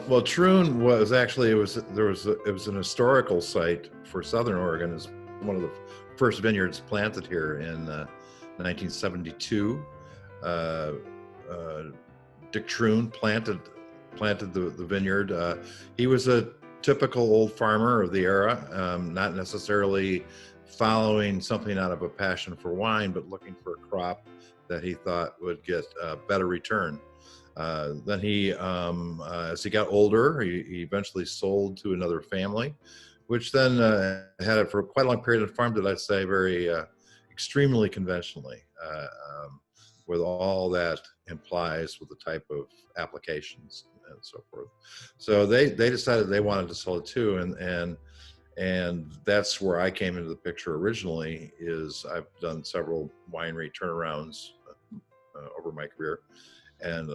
Well, Troon was actually it was an historical site for Southern Oregon. It's one of the first vineyards planted here in 1972. Dick Troon planted the vineyard. He was a typical old farmer of the era, not necessarily following something out of a passion for wine, but looking for a crop that he thought would get a better return. Then he, as he got older, he eventually sold to another family, which then had it for quite a long period and farmed it, I'd say, very extremely conventionally, with all that implies with the type of applications and so forth. So they decided they wanted to sell it too, and that's where I came into the picture originally. Is I've done several winery turnarounds over my career. And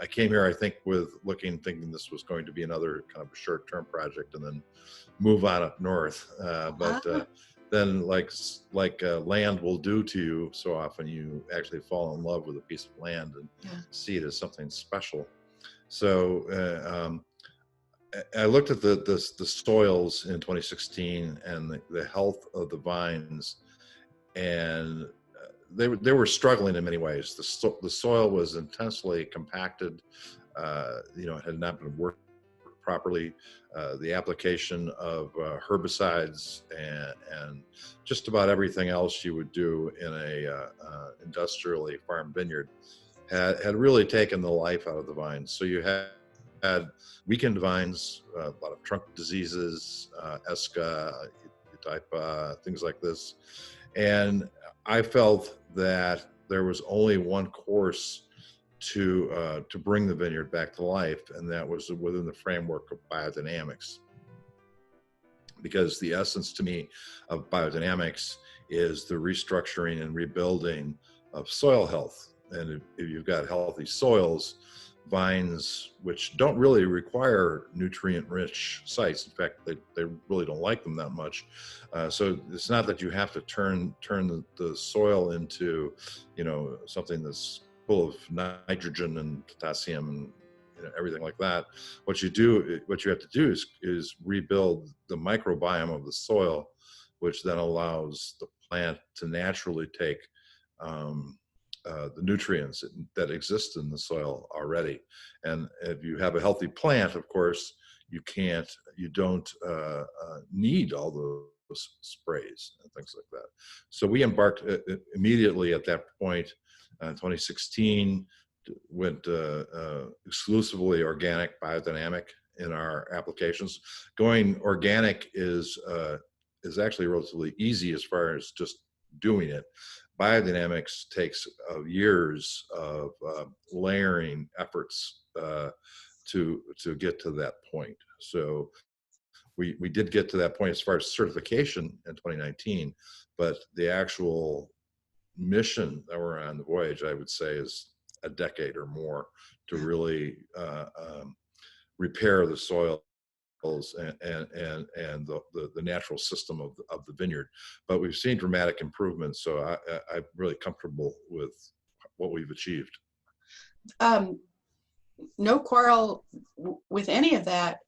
I came here, I think, thinking this was going to be another kind of a short-term project, and then move on up north. Then, like land will do to you, so often you actually fall in love with a piece of land and see it as something special. So I looked at the soils in 2016 and the health of the vines, and they were struggling in many ways. The soil was intensely compacted. It had not been worked properly. The application of herbicides and just about everything else you would do in a industrially farmed vineyard had really taken the life out of the vines. So you had weakened vines, a lot of trunk diseases, esca, type things like this, and I felt that there was only one course to bring the vineyard back to life, and that was within the framework of biodynamics. Because the essence to me of biodynamics is the restructuring and rebuilding of soil health. And if you've got healthy soils, vines, which don't really require nutrient-rich sites. In fact, they really don't like them that much. So it's not that you have to turn the soil into, something that's full of nitrogen and potassium and everything like that. What you have to do is rebuild the microbiome of the soil, which then allows the plant to naturally take the nutrients that exist in the soil already. And if you have a healthy plant, of course, you don't need all those sprays and things like that. So we embarked immediately at that point in 2016, went exclusively organic, biodynamic in our applications. Going organic is actually relatively easy as far as just doing it. Biodynamics takes years of layering efforts to get to that point. So we did get to that point as far as certification in 2019, but the actual mission that we're on, the voyage, I would say, is a decade or more to really repair the soil and the natural system of the vineyard. But we've seen dramatic improvements, so I'm really comfortable with what we've achieved. No quarrel with any of that.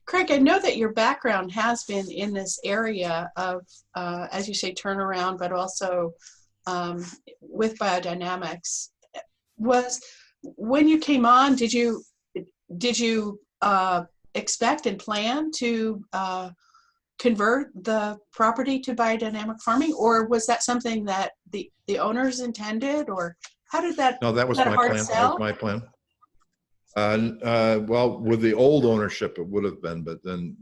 Craig, I know that your background has been in this area of, as you say, turnaround, but also with biodynamics. When you came on, did you expect and plan to convert the property to biodynamic farming, or was that something that the owners intended, or how did that? No, that was my plan. That was my plan. Well, with the old ownership, it would have been, but then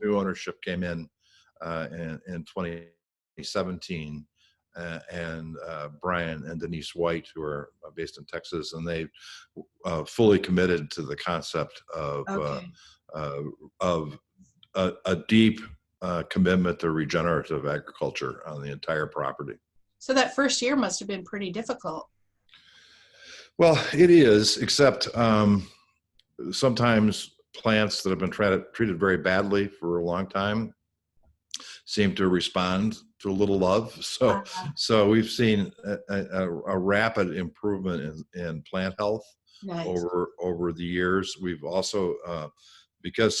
new ownership came in 2017, and Bryan and Denise White, who are based in Texas, and they fully committed to the concept of a deep commitment to regenerative agriculture on the entire property. So that first year must have been pretty difficult. Well, it is, except sometimes plants that have been treated very badly for a long time seem to respond to a little love. So we've seen a rapid improvement in plant health Nice. over the years. We've also because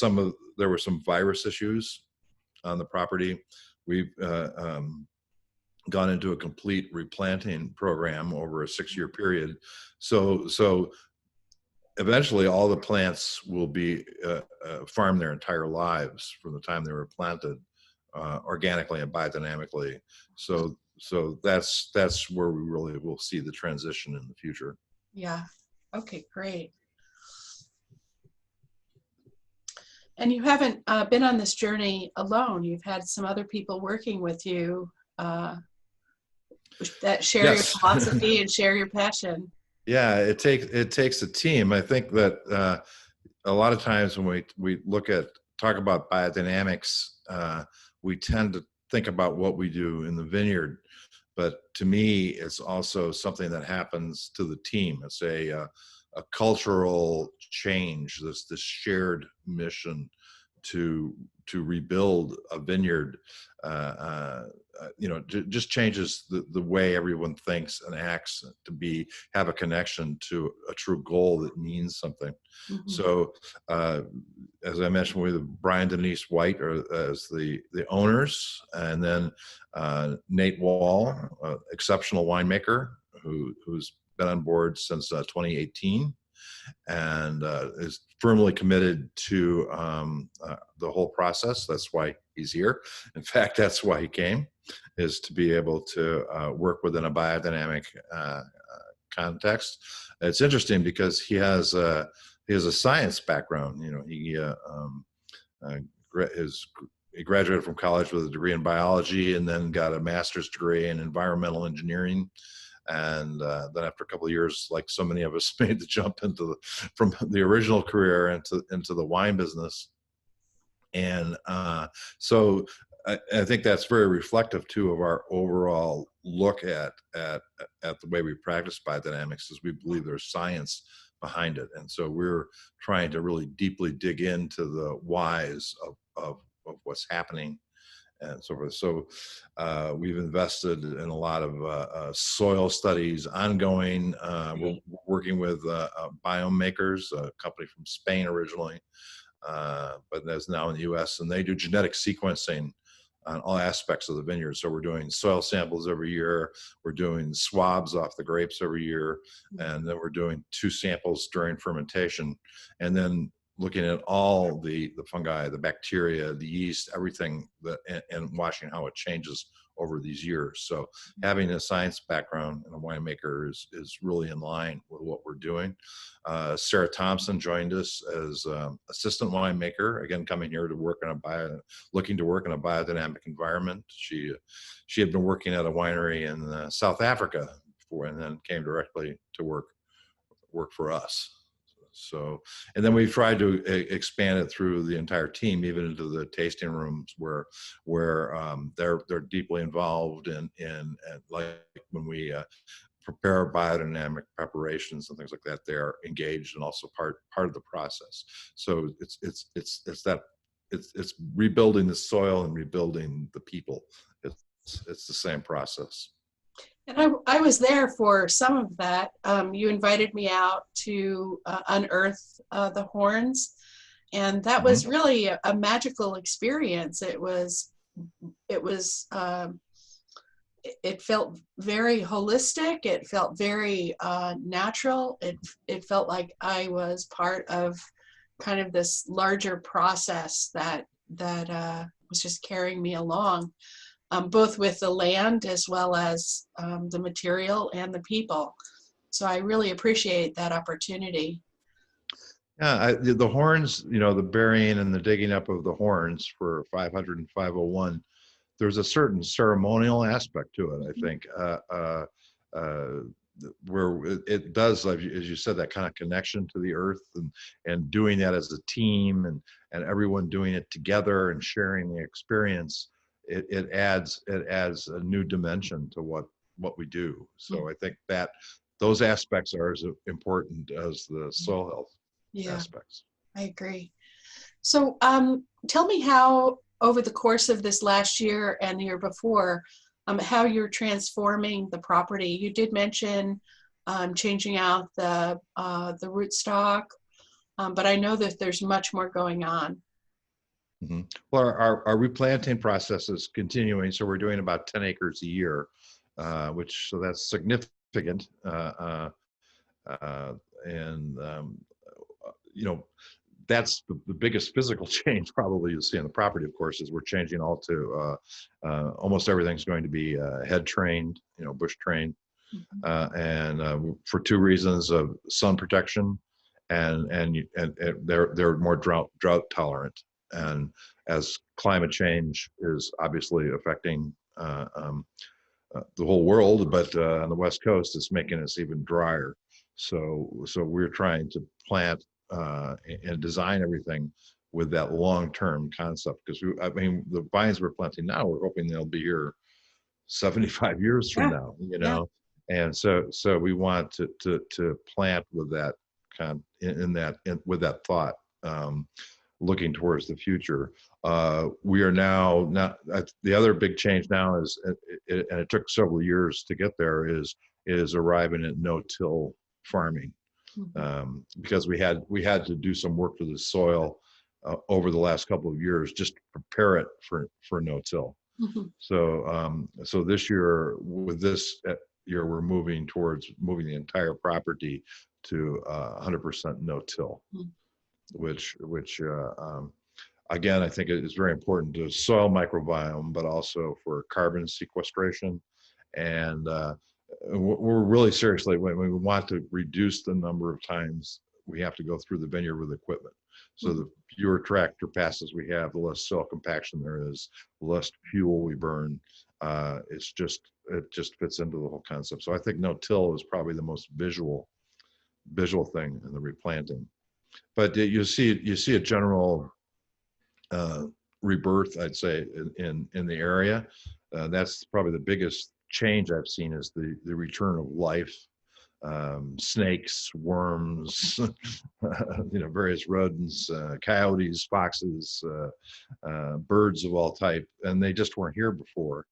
there were some virus issues on the property, we've gone into a complete replanting program over a 6-year period. So eventually all the plants will be farmed their entire lives from the time they were planted organically and biodynamically. So that's where we really will see the transition in the future. Yeah. Okay, great. And you haven't been on this journey alone. You've had some other people working with you that share your Yes. philosophy and share your passion. Yeah, it takes a team. I think that a lot of times when we talk about biodynamics, we tend to think about what we do in the vineyard, but to me, it's also something that happens to the team. It's a cultural change. This shared mission to rebuild a vineyard. Just changes the way everyone thinks and acts to have a connection to a true goal that means something. Mm-hmm. So, as I mentioned, with Bryan and Denise White as the owners, and then Nate Wall, exceptional winemaker who's been on board since 2018. And is firmly committed to the whole process. That's why he's here. In fact, that's why he came, is to be able to work within a biodynamic context. It's interesting because he has a science background. He graduated from college with a degree in biology and then got a master's degree in environmental engineering. And then after a couple of years, like so many of us, made the jump from the original career into the wine business. And so I think that's very reflective too of our overall look at the way we practice biodynamics, is we believe there's science behind it. And so we're trying to really deeply dig into the whys of what's happening and so forth. So we've invested in a lot of soil studies ongoing. We're working with Biomakers, a company from Spain originally, but that's now in the US, and they do genetic sequencing on all aspects of the vineyard. So we're doing soil samples every year, we're doing swabs off the grapes every year, and then we're doing 2 samples during fermentation, and then looking at all the fungi, the bacteria, the yeast, everything and watching how it changes over these years. So having a science background and a winemaker is really in line with what we're doing. Syrah Thompson joined us as assistant winemaker, again coming here to work looking to work in a biodynamic environment. She had been working at a winery in South Africa before, and then came directly to work for us. So, and then we've tried to expand it through the entire team, even into the tasting rooms where they're deeply involved in like when we prepare biodynamic preparations and things like that, they're engaged and also part of the process. So it's rebuilding the soil and rebuilding the people. It's the same process. And I was there for some of that. You invited me out to unearth the horns, and that was really a magical experience. It felt very holistic. It felt very natural. It felt like I was part of kind of this larger process that was just carrying me along. Both with the land as well as the material and the people. So I really appreciate that opportunity. Yeah, the horns, the burying and the digging up of the horns for 500 and 501, there's a certain ceremonial aspect to it, I think, where it does, as you said, that kind of connection to the earth, and doing that as a team, and everyone doing it together and sharing the experience. It adds a new dimension to what we do. So I think that those aspects are as important as the soil health Yeah, aspects. I agree. So tell me how, over the course of this last year and the year before, how you're transforming the property. You did mention changing out the rootstock, but I know that there's much more going on. Mm-hmm. Well, our replanting process is continuing, so we're doing about 10 acres a year, so that's significant. And you know, that's the biggest physical change probably you'll see on the property, of course, is we're changing all to almost everything's going to be head trained, bush trained, and for two reasons: of sun protection, and they're more drought tolerant. And as climate change is obviously affecting the whole world, but on the West Coast, it's making us even drier. So we're trying to plant and design everything with that long-term concept, because the vines we're planting now, we're hoping they'll be here 75 years from now, and so we want to plant with that with that thought, looking towards the future. We are now not, the other big change now is, and it took several years to get there, is arriving at no-till farming, because we had to do some work to the soil over the last couple of years just to prepare it for no-till. So this year, with this year, we're moving towards moving the entire property to 100% no-till, which again, I think it is very important to soil microbiome, but also for carbon sequestration. And we're really seriously, when we want to reduce the number of times we have to go through the vineyard with equipment. So the fewer tractor passes we have, the less soil compaction there is, the less fuel we burn. It just fits into the whole concept. So I think no-till is probably the most visual thing in the replanting. But you see a general rebirth, I'd say, in the area. That's probably the biggest change I've seen, is the return of life. Snakes, worms, various rodents, coyotes, foxes, birds of all type, and they just weren't here before.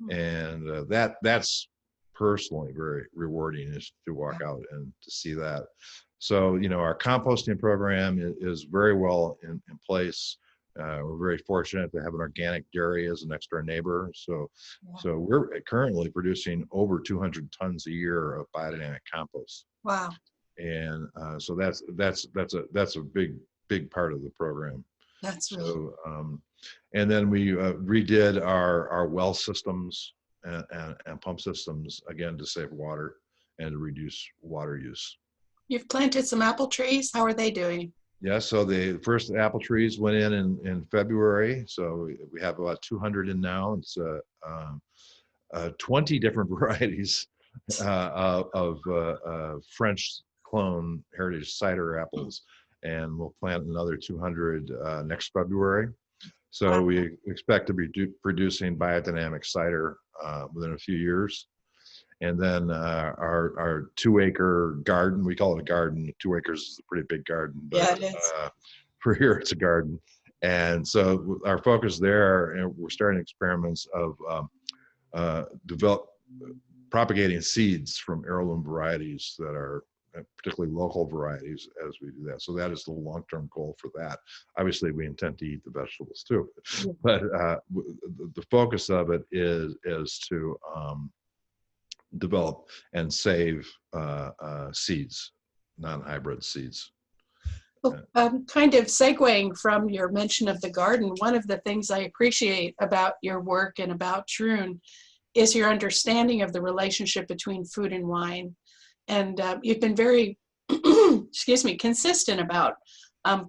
And that's personally very rewarding, is to walk out and to see that. So our composting program is very well in place. We're very fortunate to have an organic dairy as an extra neighbor. So we're currently producing over 200 tons a year of biodynamic compost. Wow. And so that's a big part of the program. That's really. So and then we redid our well systems and pump systems, again, to save water and to reduce water use. You've planted some apple trees. How are they doing? Yeah, so the first apple trees went in February. So we have about 200 in now. It's 20 different varieties of French clone heritage cider apples, and we'll plant another 200 next February. So we expect to be producing biodynamic cider within a few years. And then our 2-acre garden, we call it a garden. 2 acres is a pretty big garden, but yeah, it is. For here it's a garden. And so our focus there, and we're starting experiments of propagating seeds from heirloom varieties that are particularly local varieties as we do that. So that is the long-term goal for that. Obviously, we intend to eat the vegetables too, but the focus of it is to develop and save seeds, non-hybrid seeds. Well, kind of segueing from your mention of the garden, one of the things I appreciate about your work and about Troon is your understanding of the relationship between food and wine. And you've been very, consistent about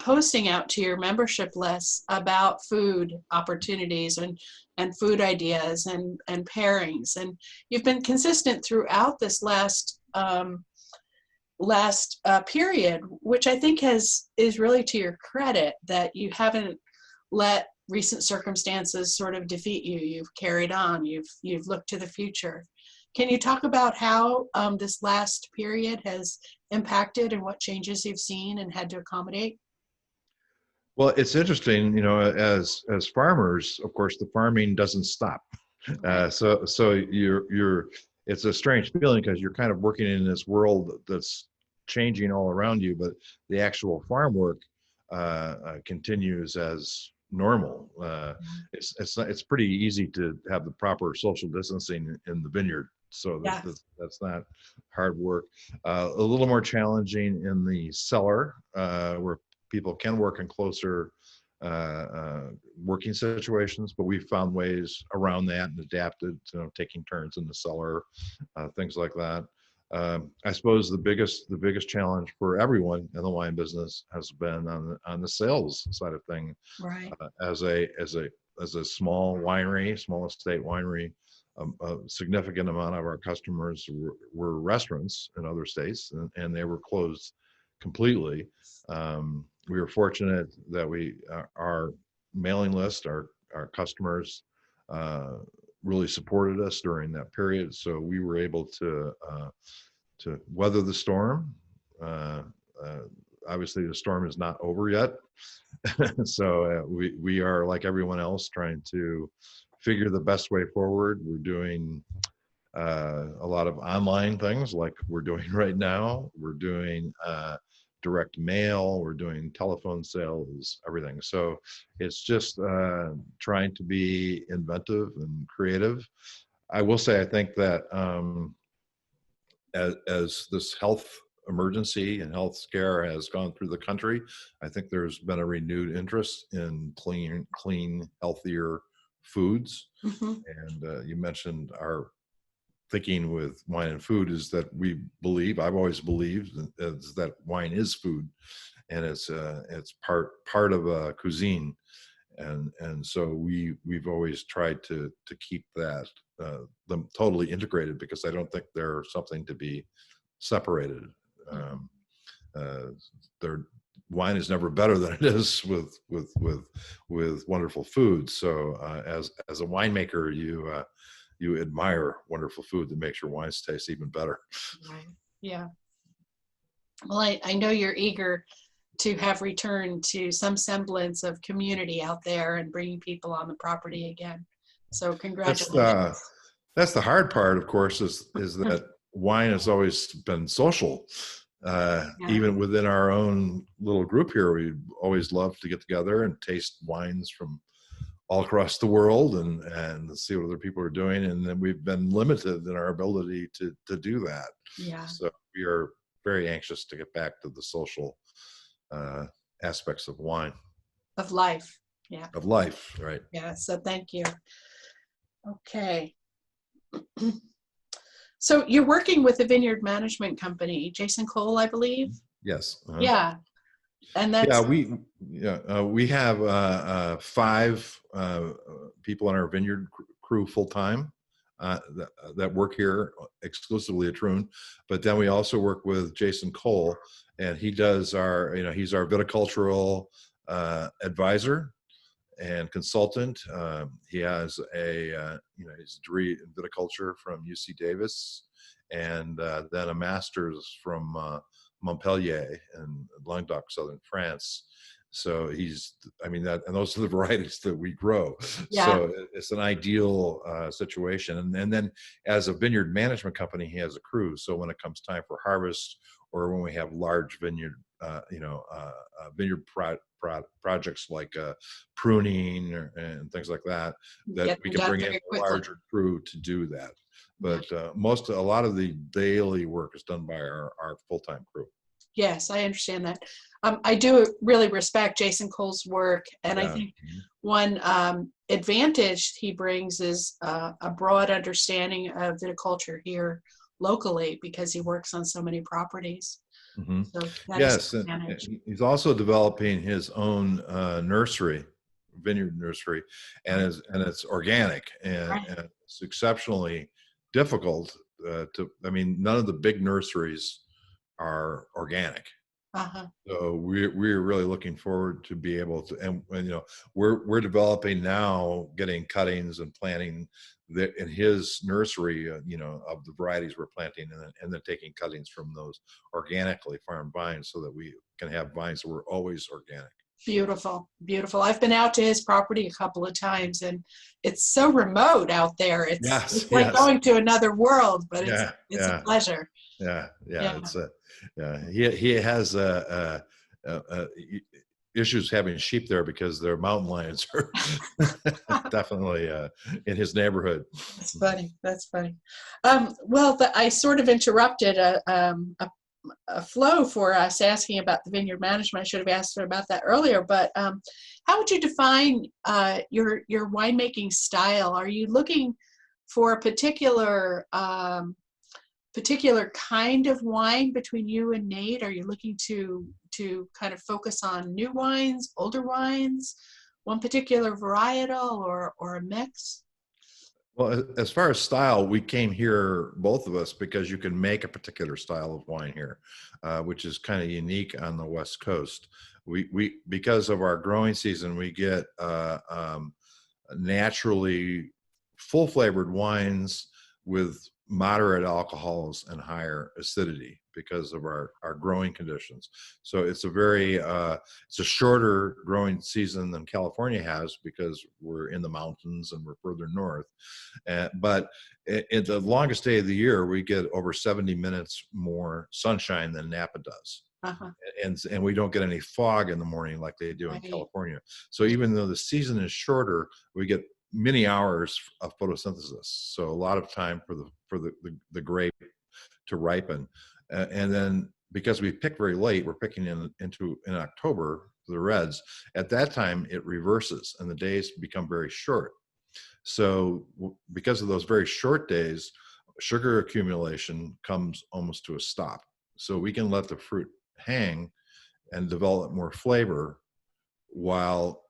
posting out to your membership lists about food opportunities and food ideas and pairings. And you've been consistent throughout this last period, which I think is really to your credit, that you haven't let recent circumstances sort of defeat you. You've carried on. You've looked to the future. Can you talk about how this last period has impacted and what changes you've seen and had to accommodate? Well, it's interesting, as farmers, of course, the farming doesn't stop. Right. So you're it's a strange feeling because you're kind of working in this world that's changing all around you, but the actual farm work continues as normal. It's pretty easy to have the proper social distancing in the vineyard, so Yes. that's not hard work. A little more challenging in the cellar, where people can work in closer working situations, but we found ways around that and adapted, taking turns in the cellar, things like that. I suppose the biggest challenge for everyone in the wine business has been on the sales side of thing. Right. As a small estate winery, a significant amount of our customers were restaurants in other states, and they were closed completely. We were fortunate that our mailing list, our customers, really supported us during that period, so we were able to weather the storm. Uh, uh, Obviously, the storm is not over yet, so we are, like everyone else, trying to figure the best way forward. We're doing a lot of online things like we're doing right now. We're doing direct mail, we're doing telephone sales, everything. So it's just trying to be inventive and creative. I will say, I think that as this health emergency and health scare has gone through the country, I think there's been a renewed interest in clean, healthier foods. Hmm. And you mentioned our thinking with wine and food is that I've always believed is that wine is food, and it's part of a cuisine, and so we've always tried to keep that them totally integrated, because I don't think they're something to be separated. Um, uh, their wine is never better than it is with wonderful food. So as a winemaker, you admire wonderful food that makes your wines taste even better. Right. Yeah. Well, I know you're eager to have returned to some semblance of community out there and bringing people on the property again. So That's congratulations. that's the hard part, of course, is that wine has always been social. Yeah. Even within our own little group here, we always love to get together and taste wines from all across the world and see what other people are doing. And then we've been limited in our ability to do that. Yeah. So we are very anxious to get back to the social uh, aspects of wine, Of life. Yeah. of life, right? Yeah. So thank you. Okay. So you're working with a vineyard management company, Jason Cole, I believe. Yes. Yeah. And Yeah, that's we have 5 people on our vineyard crew full time, that work here exclusively at Troon. But then we also work with Jason Cole, and he does he's our viticultural advisor and consultant. He has his degree in viticulture from UC Davis, and then a master's from Montpellier in Languedoc, southern France. So and those are the varieties that we grow. yeah. So it's an ideal situation. And then as a vineyard management company, he has a crew. So when it comes time for harvest, or when we have large vineyard projects like pruning and things like that, that Get we them can done bring in very a quickly. larger crew to do that. Yeah. But a lot of the daily work is done by our full-time crew. Yes, I understand that. I do really respect Jason Cole's work, and I Yeah. think one advantage he brings is a broad understanding of viticulture here locally, because he works on so many properties. Mm-hmm. So that is Yes, an and advantage. he's also developing his own vineyard nursery, and it's organic, and, Right. and it's exceptionally difficult none of the big nurseries are organic. Uh-huh. So we're really looking forward to be able to, and we're developing now, getting cuttings and planting in his nursery, of the varieties we're planting, and then taking cuttings from those organically farmed vines so that we can have vines that were always organic. Beautiful, beautiful. I've been out to his property a couple of times, and it's so remote out there. It's like going to another world, but it's a pleasure. Yeah. He has issues having sheep there because their mountain lions are definitely in his neighborhood. That's funny. Well, I sort of interrupted a flow for us asking about the vineyard management. I should have asked her about that earlier, but how would you define your winemaking style? Are you looking for a particular kind of wine between you and Nate? Are you looking to kind of focus on new wines, older wines, one particular varietal, or a mix? Well, as far as style, we came here, both of us, because you can make a particular style of wine here, which is kind of unique on the West Coast. We because of our growing season, we get naturally full flavored wines with moderate alcohols and higher acidity because of our growing conditions. So it's a shorter growing season than California has because we're in the mountains and we're further north. But in the longest day of the year, we get over 70 minutes more sunshine than Napa does. Uh-huh. And we don't get any fog in the morning like they do in California. So even though the season is shorter, we get many hours of photosynthesis. So a lot of time for the grape to ripen. And then because we pick very late, we're picking in October, the reds. At that time, it reverses and the days become very short. So because of those very short days, sugar accumulation comes almost to a stop. So we can let the fruit hang and develop more flavor while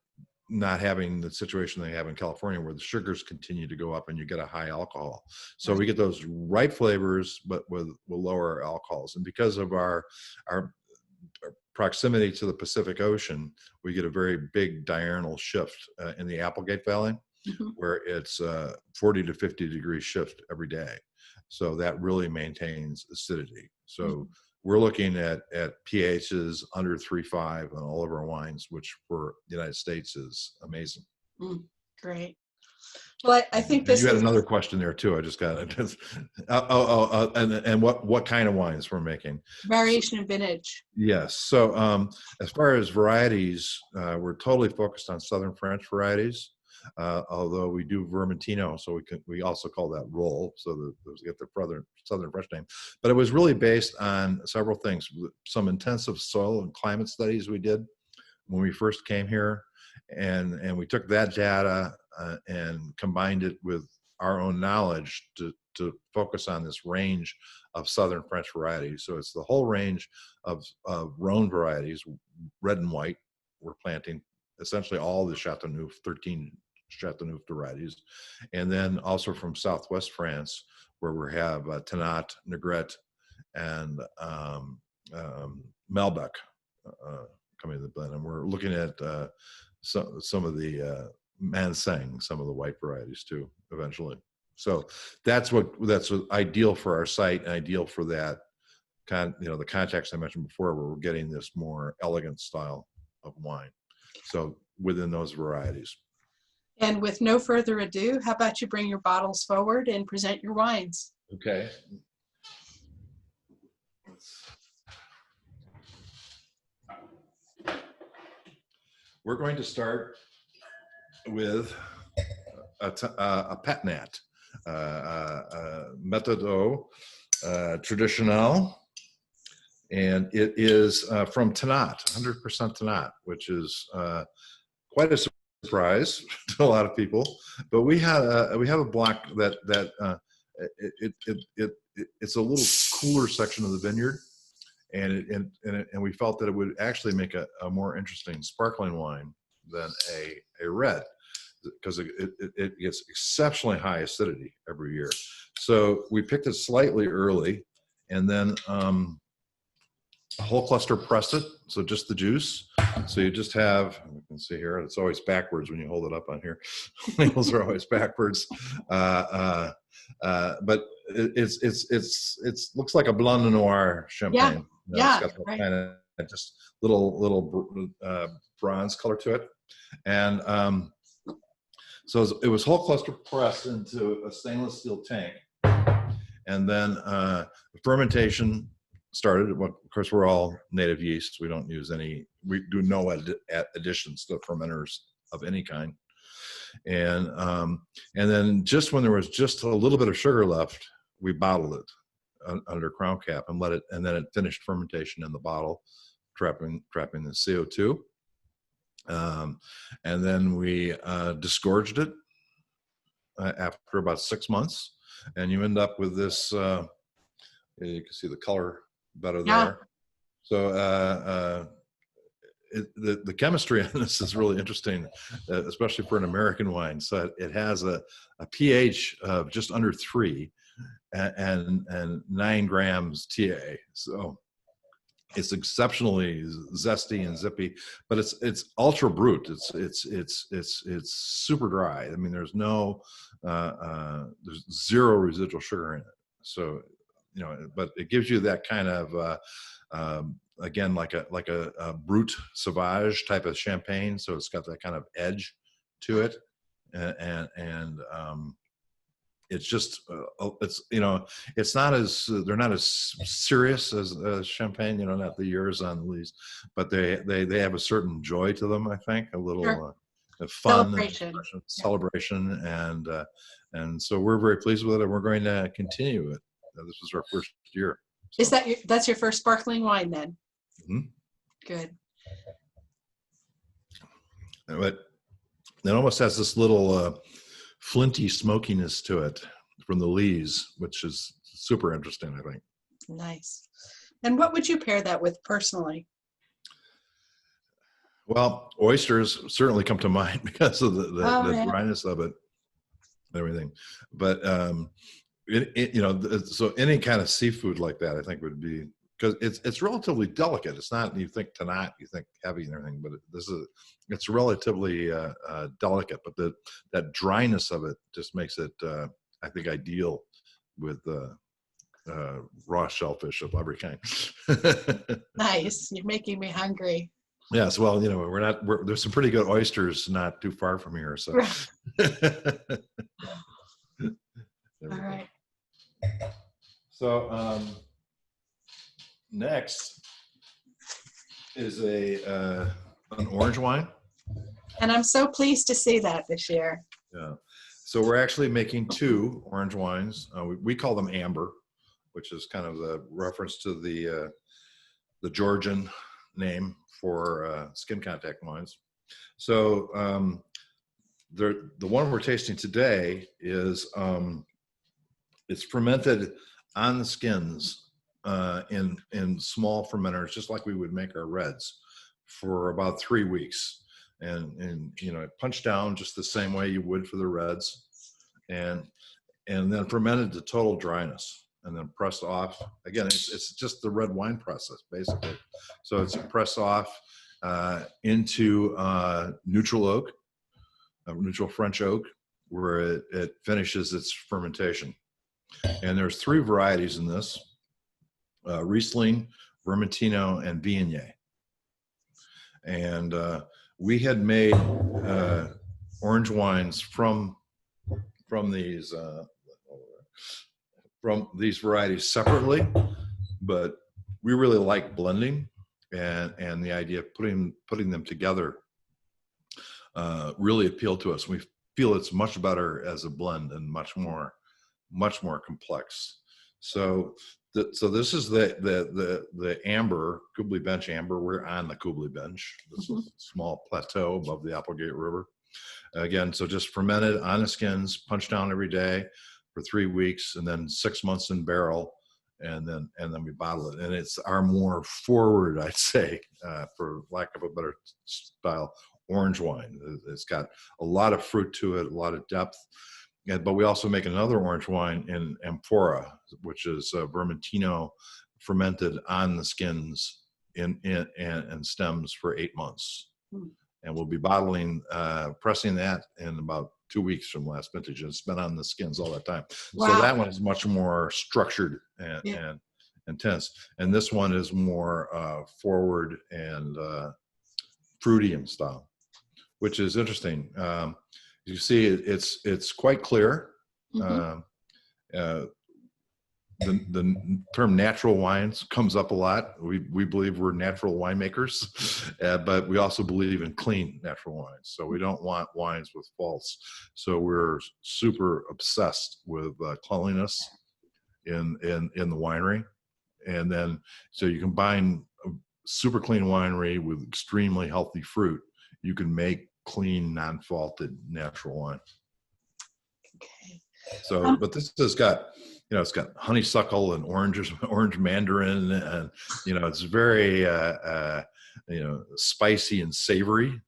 not having the situation they have in California where the sugars continue to go up and you get a high alcohol. So we get those ripe flavors, but with lower alcohols. And because of our proximity to the Pacific Ocean, we get a very big diurnal shift in the Applegate Valley, where it's 40 to 50 degree shift every day. So that really maintains acidity. So we're looking at pHs under 3.5 on all of our wines, which for the United States is amazing. Great. Well, I think this. You had another question there too. I just got it. And what kind of wines we're making? Variation in vintage. Yes. So as far as varieties, we're totally focused on Southern French varieties. Although we do Vermentino, so we also call that roll, so that those get the Southern French name. But it was really based on several things. Some intensive soil and climate studies we did when we first came here, and we took that data and combined it with our own knowledge to focus on this range of Southern French varieties. So it's the whole range of Rhone varieties, red and white. We're planting essentially all the Chateauneuf, 13 Chateauneuf varieties, and then also from Southwest France, where we have Tannat, Negrette, and Malbec coming to the blend. And we're looking at some of the Manseng, some of the white varieties too, eventually. So that's ideal for our site and ideal for that the context I mentioned before, where we're getting this more elegant style of wine. So within those varieties. And with no further ado, how about you bring your bottles forward and present your wines? Okay. We're going to start with a Patnat, Méthode Traditionnelle, and it is from Tannat, 100% Tannat, which is quite a surprise to a lot of people. But we have a block that it's a little cooler section of the vineyard, and we felt that it would actually make a more interesting sparkling wine than a red, because it gets exceptionally high acidity every year. So we picked it slightly early, and then whole cluster pressed it, so just the juice. So you just have, you can see here, it's always backwards when you hold it up on here. Labels are always backwards. But it's looks like a Blanc Noir champagne. Yeah, It's got right. kind of just little bronze color to it. And so it was whole cluster pressed into a stainless steel tank. And then the fermentation started. Of course, we're all native yeast. We don't use any, we do no additions to fermenters of any kind. And then just when there was just a little bit of sugar left, we bottled it under crown cap and let it, and then it finished fermentation in the bottle, trapping the CO2. And then we disgorged it after about 6 months, and you end up with this. You can see the color better there. So the chemistry on this is really interesting, especially for an American wine. So it has a pH of just under 3 and 9 grams TA. So it's exceptionally zesty and zippy, but it's ultra brut. It's super dry. I mean, there's zero residual sugar in it. So, you know, but it gives you that kind of again, like a brut sauvage type of champagne. So it's got that kind of edge to it, and it's just it's, you know, it's not as, they're not as serious as champagne, you know, not the Years-on at least, but they have a certain joy to them, I think, a little fun celebration, and so we're very pleased with it, and we're going to continue it. This was our first year. So. Is that that's your first sparkling wine then? Mm-hmm. Good. But it almost has this little flinty smokiness to it from the lees, which is super interesting, I think. Nice. And what would you pair that with personally? Well, oysters certainly come to mind because of the dryness of it and everything. But you know, so any kind of seafood like that, I think, would be, because it's relatively delicate. It's not, you think tannat, you think heavy and everything, but it's relatively delicate. But that dryness of it just makes it, I think, ideal with raw shellfish of every kind. Nice. You're making me hungry. Yes, well, you know, there's some pretty good oysters not too far from here. So. All right. So next is an orange wine, and I'm so pleased to see that this year. Yeah, so we're actually making 2 orange wines. We call them amber, which is kind of the reference to the Georgian name for skin contact wines. So the one we're tasting today is it's fermented on the skins in small fermenters, just like we would make our reds, for about 3 weeks, and you know, punched down just the same way you would for the reds, and then fermented to total dryness, and then pressed off. Again, it's just the red wine process basically. So it's pressed off into neutral oak, neutral French oak, where it finishes its fermentation. And there's 3 varieties in this: Riesling, Vermentino, and Viognier. And we had made orange wines from these varieties separately, but we really like blending, and the idea of putting them together really appealed to us. We feel it's much better as a blend and much more complex. So this is the amber, Kubli Bench amber. We're on the Kubli Bench. This is a small plateau above the Applegate River. Again, so just fermented on the skins, punched down every day for 3 weeks, and then 6 months in barrel, and then we bottle it. And it's our more forward, I'd say, for lack of a better style, orange wine. It's got a lot of fruit to it, a lot of depth. But we also make another orange wine in amphora, which is Vermentino fermented on the skins and stems for 8 months. Hmm. And we'll be bottling, pressing that in about 2 weeks from last vintage. It's been on the skins all that time. Wow. So that one is much more structured and intense. And this one is more forward and fruity in style, which is interesting. You see, it's quite clear. Mm-hmm. The term natural wines comes up a lot. We believe we're natural winemakers, but we also believe in clean natural wines. So we don't want wines with faults. So we're super obsessed with cleanliness in the winery. And then, so you combine a super clean winery with extremely healthy fruit, you can make clean, non-faulted natural wine. Okay. So, but this has got, it's got honeysuckle and orange mandarin, and it's very spicy and savory.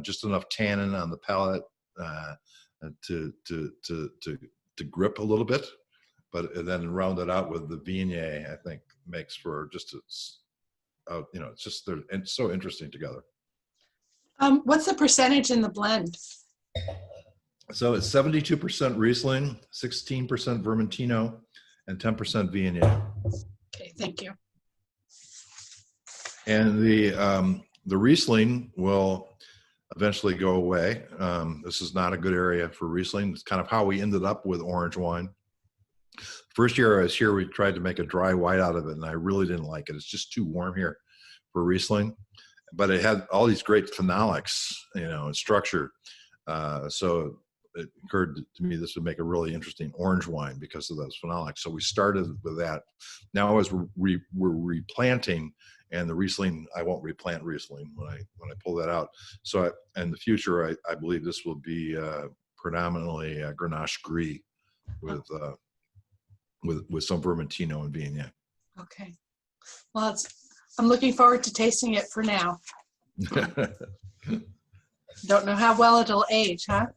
Just enough tannin on the palate to grip a little bit, but then round it out with the Viognier, I think makes for just it's just and so interesting together. What's the percentage in the blend? So it's 72% Riesling, 16% Vermentino, and 10% Viognier. Okay, thank you. And the Riesling will eventually go away. This is not a good area for Riesling. It's kind of how we ended up with orange wine. First year I was here, we tried to make a dry white out of it, and I really didn't like it. It's just too warm here for Riesling. But it had all these great phenolics, and structure. So it occurred to me this would make a really interesting orange wine because of those phenolics. So we started with that. Now as we're replanting, and the Riesling, I won't replant Riesling when I pull that out. So in the future, I believe this will be predominantly Grenache Gris with some Vermentino and Viognier. Okay. Well, I'm looking forward to tasting it for now. Don't know how well it'll age, huh?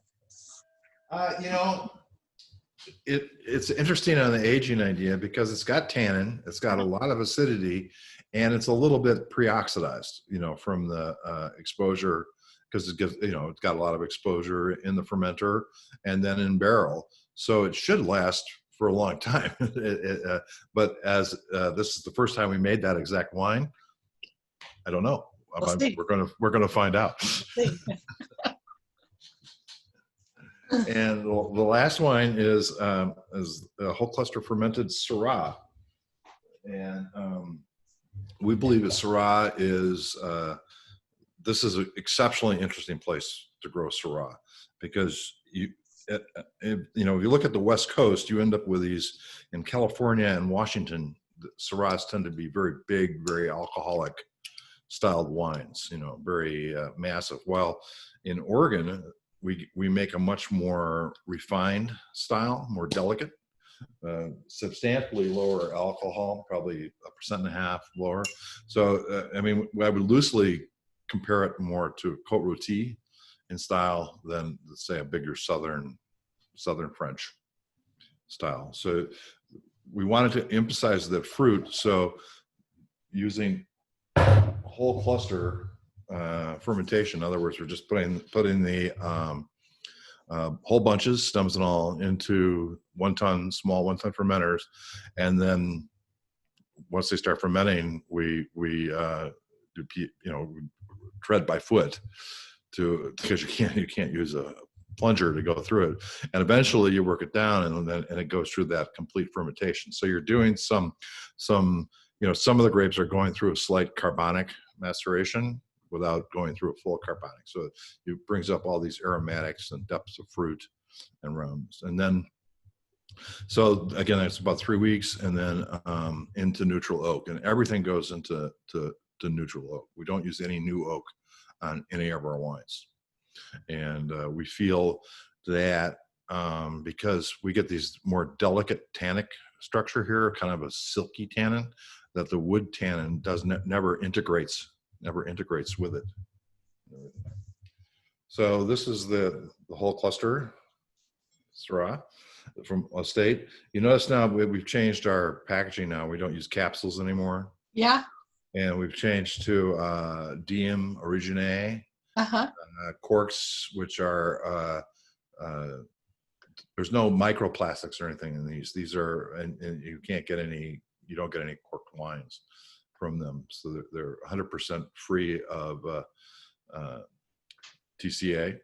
It's interesting on the aging idea because it's got tannin, it's got a lot of acidity, and it's a little bit pre-oxidized, from the exposure, because it's got a lot of exposure in the fermenter and then in barrel. So it should last for a long time. But as this is the first time we made that exact wine, I don't know. We'll see. We're gonna find out. And the last wine is a whole cluster fermented Syrah, and we believe that Syrah is this is an exceptionally interesting place to grow Syrah, because if you look at the West Coast, you end up with these in California and Washington. The Syrahs tend to be very big, very alcoholic styled wines, very massive. While in Oregon, we make a much more refined style, more delicate, substantially lower alcohol, probably 1.5% lower. So, I would loosely compare it more to Côte Rôtie in style than, let's say, a bigger Southern French style. So we wanted to emphasize the fruit. So using whole cluster fermentation. In other words, we're just putting the whole bunches, stems and all, into small 1 ton fermenters, and then once they start fermenting, we tread by foot because you can't use a plunger to go through it, and eventually you work it down, and it goes through that complete fermentation. So you're doing some of the grapes are going through a slight carbonic maceration without going through a full carbonic. So it brings up all these aromatics and depths of fruit and aromas. And then, so again, it's about 3 weeks, and then into neutral oak, and everything goes into neutral oak. We don't use any new oak on any of our wines. And we feel that because we get these more delicate tannic structure here, kind of a silky tannin, that the wood tannin never integrates with it. So this is the whole cluster Syrah from Estate. You notice now we've changed our packaging now. We don't use capsules anymore. Yeah. and we've changed to DM Origine Uh-huh. corks, which are there's no microplastics or anything in these. These are, and you can't get any, you don't get any corked wines from them. So they're 100% free of TCA,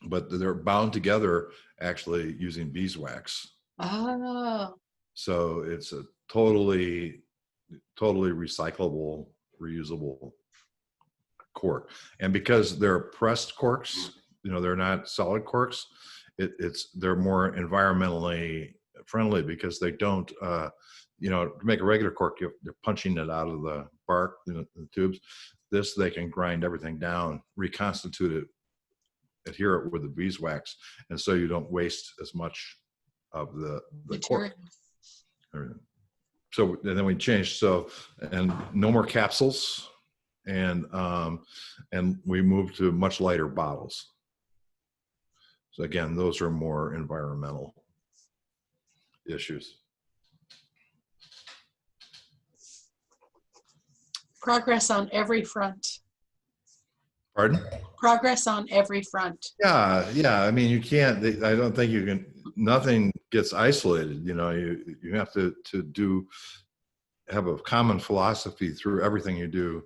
but they're bound together actually using beeswax. Oh. So it's a totally recyclable, reusable cork. And because they're pressed corks, you know, they're not solid corks, they're more environmentally friendly because they don't, you know, to make a regular cork, you're punching it out of the bark, you know, the tubes. This, they can grind everything down, reconstitute it, adhere it with the beeswax, and so you don't waste as much of the cork. Everything. So, and then we changed, and no more capsules, and we moved to much lighter bottles. So again, those are more environmental issues. Progress on every front. Pardon? Progress on every front. Yeah. I mean, you can't. I don't think you can. Nothing gets isolated. You know, you have to have a common philosophy through everything you do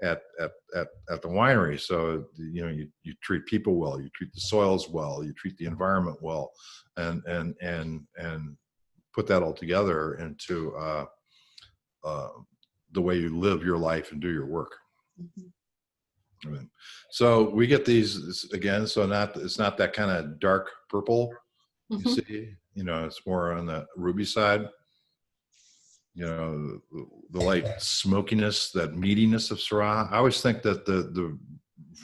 at the winery. So you know, you treat people well, you treat the soils well, you treat the environment well, and put that all together into the way you live your life and do your work. I mean, so we get these again. So it's not that kind of dark purple you see. You know, it's more on the ruby side. You know, the light smokiness, that meatiness of Syrah. I always think that the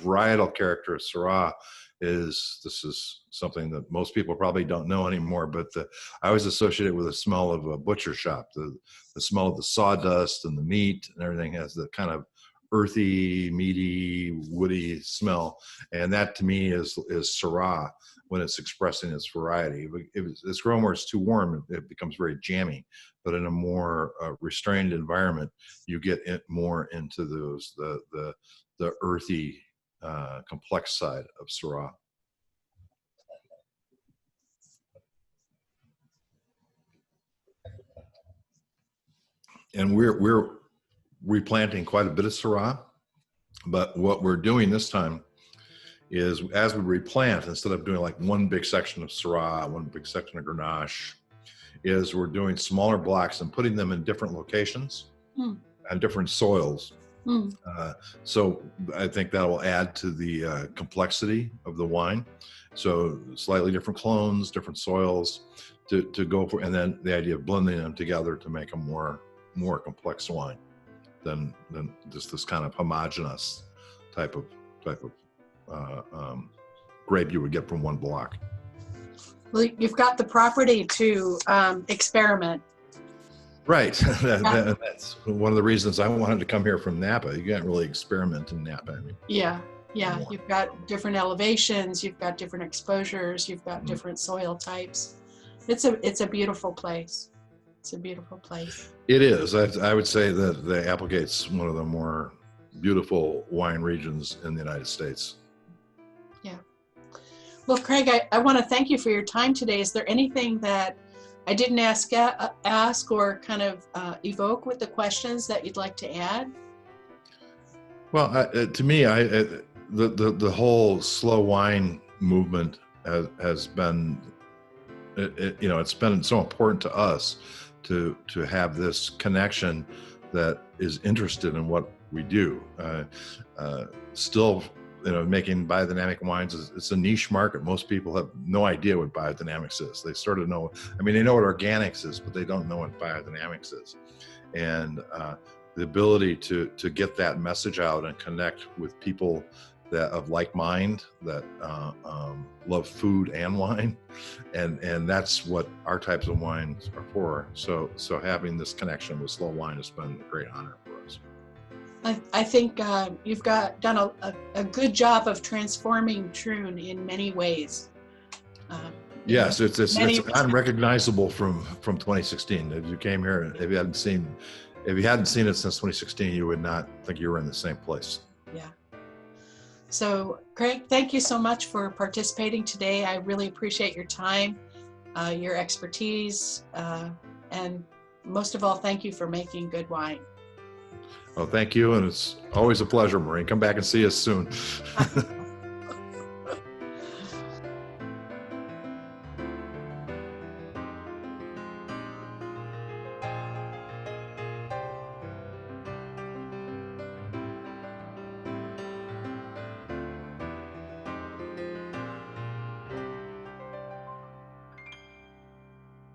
varietal character of Syrah this is something that most people probably don't know anymore, but I always associate it with the smell of a butcher shop. The smell of the sawdust and the meat and everything has the kind of earthy, meaty, woody smell. And that to me is Syrah when it's expressing its variety. If it's grown where it's too warm, it becomes very jammy. But in a more restrained environment, you get it more into those the earthy, complex side of Syrah. And we're replanting quite a bit of Syrah, but what we're doing this time is, as we replant, instead of doing like one big section of Syrah, one big section of Grenache, is we're doing smaller blocks and putting them in different locations and different soils. So I think that will add to the complexity of the wine. So slightly different clones, different soils to go for, and then the idea of blending them together to make a more complex wine than just this kind of homogeneous type of grape you would get from one block. Well, you've got the property to experiment. Right. That's one of the reasons I wanted to come here from Napa. You can't really experiment in Napa. I mean, yeah. You've got different elevations. You've got different exposures. You've got different soil types. It's a beautiful place. It's a beautiful place. It is. I would say that the Applegate's one of the more beautiful wine regions in the United States. Yeah. Well, Craig, I want to thank you for your time today. Is there anything that I didn't ask or kind of evoke with the questions that you'd like to add? Well, to me, the whole slow wine movement has been, it's been so important to us to have this connection that is interested in what we do. Still, making biodynamic wines it's a niche market. Most people have no idea what biodynamics is. They sort of know, they know what organics is, but they don't know what biodynamics is. And the ability to get that message out and connect with people that of like mind, that love food and wine, and that's what our types of wines are for. So having this connection with slow wine has been a great honor for us. I think you've done a good job of transforming Troon in many ways. Yes, it's unrecognizable from 2016. If you came here, if you hadn't seen if you hadn't seen it since 2016, you would not think you were in the same place. Yeah. So, Craig, thank you so much for participating today. I really appreciate your time, your expertise, and most of all, thank you for making good wine. Well, thank you, and it's always a pleasure, Maureen. Come back and see us soon.